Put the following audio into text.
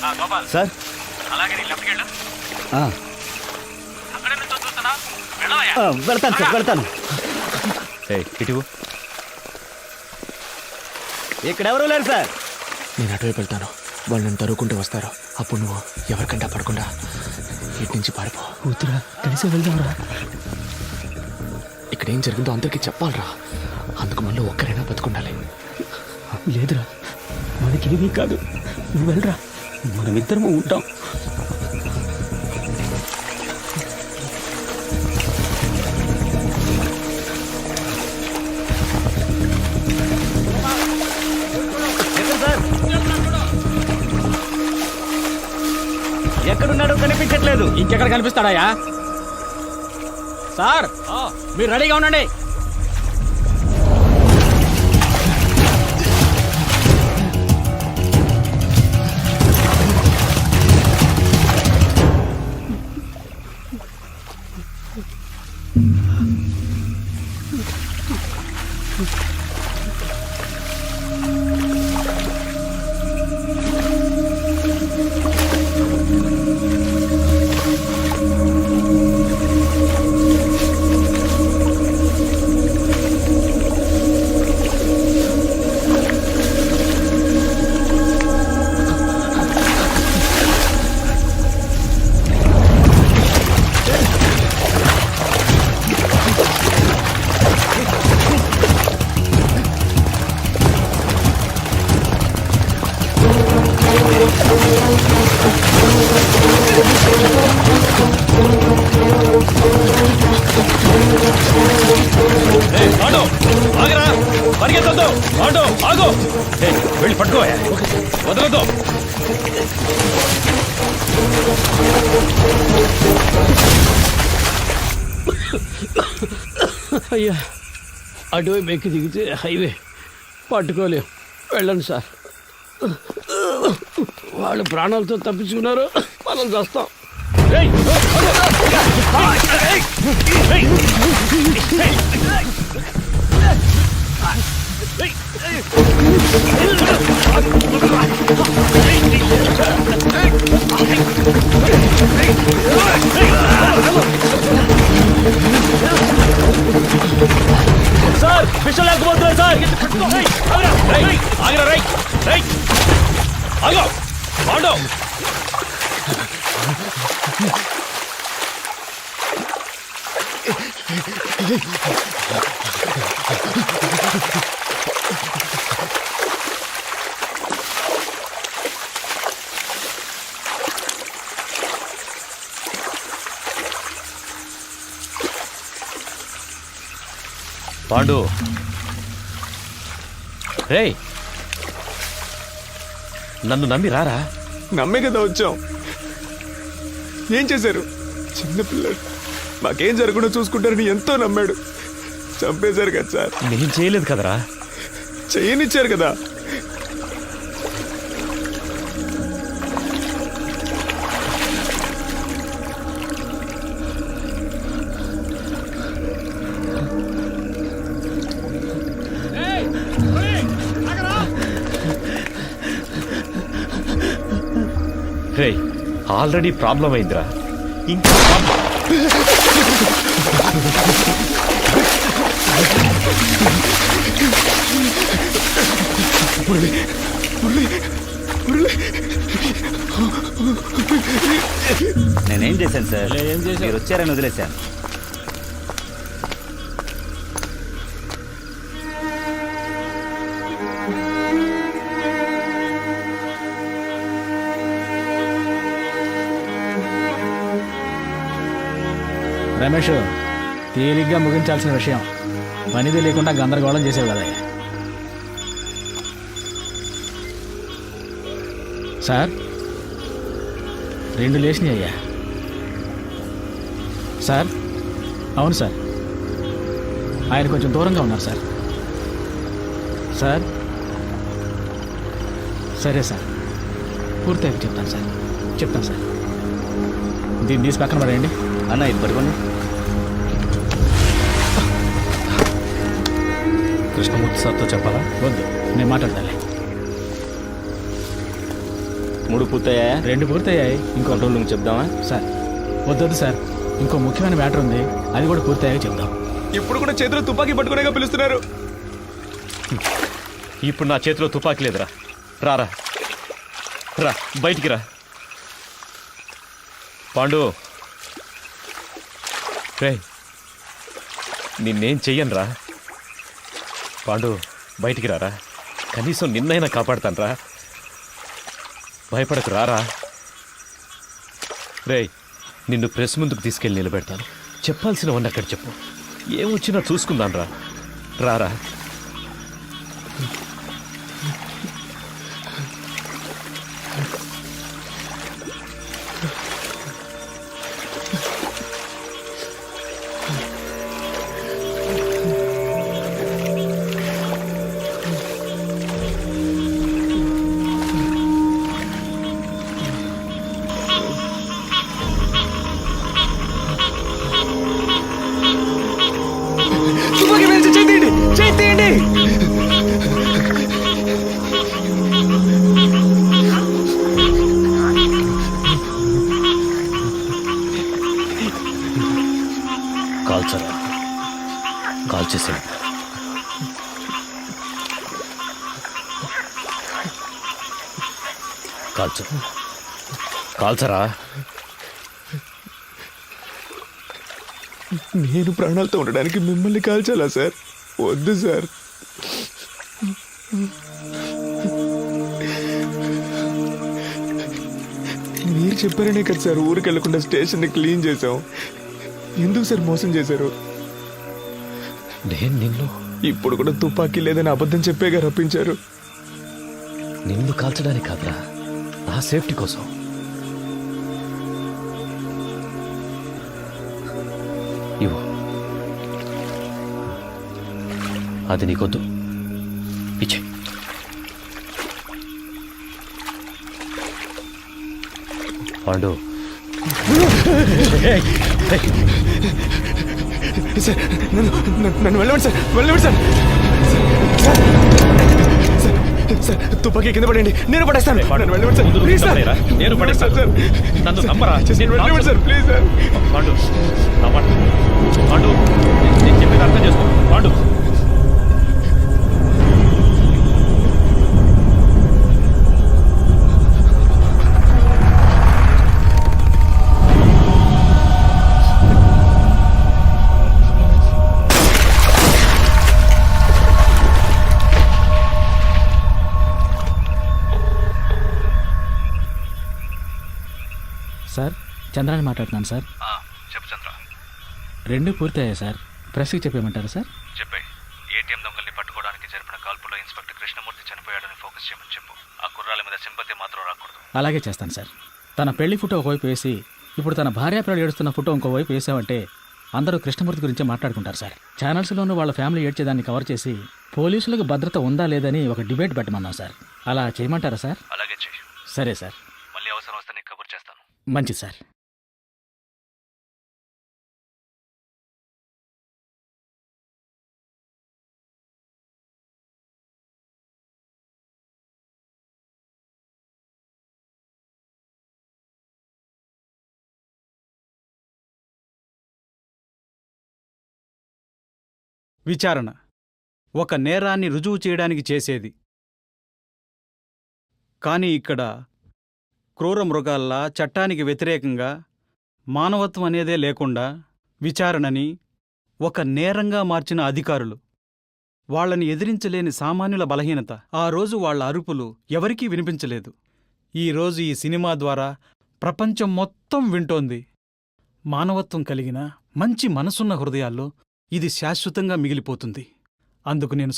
Sir వెళ్తాను sir వెళ్తాను. ఇటు ఇక్కడ ఎవరు లేరు సార్. నేను అటువైపు వెళ్తాను, వాళ్ళు నన్ను తరువుకుంటూ వస్తారు. అప్పుడు నువ్వు ఎవరికంటా పడకుండా ఇటు నుంచి పారిపో. కూతురా కలిసి వెళ్దాంరా. ఇక్కడ ఏం జరిగిందో అందరికీ చెప్పాలరా, అందుకు మళ్ళీ ఒక్కరైనా బతుకుండాలి. లేదురా మనకేమీ కాదు, నువ్వు వెళ్ళరా, మనమిద్దరము ఉంటాం. ఎక్కడున్నాడో కనిపించట్లేదు. ఇంకెక్కడ కనిపిస్తాడాయా? సార్ మీరు రెడీగా ఉండండి. వెళ్ళి పట్టుకో, వదలదు. అయ్యా అటువైపు ఎక్కి దిగితే హైవే పట్టుకోలేం, వెళ్ళండి సార్. వాళ్ళు ప్రాణాలతో తప్పించుకున్నారు, మనం చేస్తాం. సార్ విషయం లేకపోతున్నారు సార్. పాండు, రే నన్ను నమ్మి రారా. నమ్మే కదా వచ్చాం. ఏం చేశారు? చిన్నపిల్లడు, మాకేం జరగకుండా చూసుకుంటారని ఎంతో నమ్మాడు. చంపేశారు కదా సార్. నేను చేయలేదు కదరా. చేయనిచ్చారు కదా. రే ఆల్రెడీ ప్రాబ్లం అయిందిరా, ఇంకా నేనేం చేశాను సార్? మీరు వచ్చారని వదిలేశాను. రమేష్, తేలిగ్గా ముగించాల్సిన విషయం పనిది లేకుండా గందరగోళం చేసేవి కదా సార్. 2 లేచినాయి అయ్యా. సార్ అవును సార్, ఆయన కొంచెం దూరంగా ఉన్నారు సార్. సార్ సరే సార్, పూర్తయితే చెప్తాను సార్. దీన్ని తీసి పక్కన పడేయండి. అన్న ఇది పట్టుకోండి. కృష్ణమూర్తి సార్తో చెప్పాలా? వద్దు, నేను మాట్లాడతాలే. 3 పూర్తయ్యా? 2 పూర్తయ్యాయి. ఇంకో కంట్రోల్ రూమ్ చెప్దామా? సార్ వద్దొద్దు సార్, ఇంకో ముఖ్యమైన మ్యాటర్ ఉంది, అది కూడా పూర్తయ్యాక చెప్దాం. ఇప్పుడు కూడా చేతిలో తుపాకీ పట్టుకునేగా పిలుస్తున్నారు. ఇప్పుడు నా చేతిలో తుపాకీ లేదురా. రారా, రా బయటికి రా. పాండు, రే నిన్నేం చెయ్యను రా. పాండు బయటికి రారా, కనీసం నిన్నైనా కాపాడతాను రా. భయపడకు రారా. రే నిన్ను ప్రెస్ ముందుకు తీసుకెళ్ళి నిలబెడతాను. చెప్పాల్సినవన్నీ అక్కడ చెప్పు. ఏమొచ్చినా చూసుకుందాం రా. రారా. తుపాకీ వేసి చేయండి, చేయండి. కాల్చరా, కాల్చేసాడు. కాల్చు, కాల్చరా. నేను ప్రాణాలతో ఉండడానికి మిమ్మల్ని కాల్చాలా సార్? వద్దు సార్. మీరు చెప్పారనే కదా సార్ ఊరికి వెళ్లకుండా స్టేషన్ని క్లీన్ చేసాం. ఎందుకు సార్ మోసం చేశారు? నేను నిన్ను ఇప్పుడు కూడా తుపాకీ లేదని అబద్ధం చెప్పేగా రప్పించారు. నిన్ను కాల్చడానికి కాదురా, నా సేఫ్టీ కోసం. ఇవ్వు, అది నీకొద్దు, ఇచ్చే. పాండు, సార్ నన్ను వెళ్ళండి సార్, వెళ్ళండి సార్. సార్ తుపాకీ కింద పడండి, నేను పడేస్తాను. నన్ను వెళ్ళండి సార్, ప్లీజ్ సార్. నేను పడేస్తాను సార్. నన్ను నమ్మరా. నేను వెళ్ళండి సార్, ప్లీజ్ సార్. పాండు, నా మాట. పాండు, నేను చెప్పేది అర్థం చేసుకో. పాండు, సార్ చంద్రాన్ని మాట్లాడుతున్నాను సార్. చెప్పు చంద్ర. 2 పూర్తయ్యాయి సార్. ప్రెస్కి చెప్పేయమంటారా సార్? చెప్పే. ఏటీఎం దొంగల్ని పట్టుకోవడానికి జరిపిన కాల్పులో ఇన్స్పెక్టర్ కృష్ణమూర్తి చనిపోయాడని ఫోకస్ చేయమని చెప్పు. ఆ కుర్రాల మీద సింపతి మాత్రం రాకూడదు. అలాగే చేస్తాను సార్. తన పెళ్లి ఫోటో ఒకవైపు వేసి ఇప్పుడు తన భార్యాపిల్లలు ఏడుస్తున్న ఫోటో ఇంకోవైపు వేసామంటే అందరూ కృష్ణమూర్తి గురించే మాట్లాడుకుంటారు సార్. ఛానల్స్లోనూ వాళ్ళ ఫ్యామిలీ ఏడ్చేదాన్ని కవర్ చేసి పోలీసులకు భద్రత ఉందా లేదని ఒక డిబేట్ పెట్టమన్నాం సార్. అలా చేయమంటారా సార్? అలాగే చెయ్యి. సరే సార్. మళ్ళీ అవసరం వస్తే నీకు కబుర్ చేస్తాను. మంచిది సార్. విచారణ ఒక నేరాన్ని రుజువు చేయడానికి చేసేది. కానీ ఇక్కడ క్రూర మృగాల్లా చట్టానికి వ్యతిరేకంగా మానవత్వం అనేదే లేకుండా విచారణని ఒక నేరంగా మార్చిన అధికారులు, వాళ్ళని ఎదిరించలేని సామాన్యుల బలహీనత. ఆ రోజు వాళ్ల అరుపులు ఎవరికీ వినిపించలేదు. ఈరోజు ఈ సినిమా ద్వారా ప్రపంచం మొత్తం వింటోంది. మానవత్వం కలిగిన మంచి మనసున్న హృదయాల్లో ఇది శాశ్వతంగా మిగిలిపోతుంది. అందుకు నేను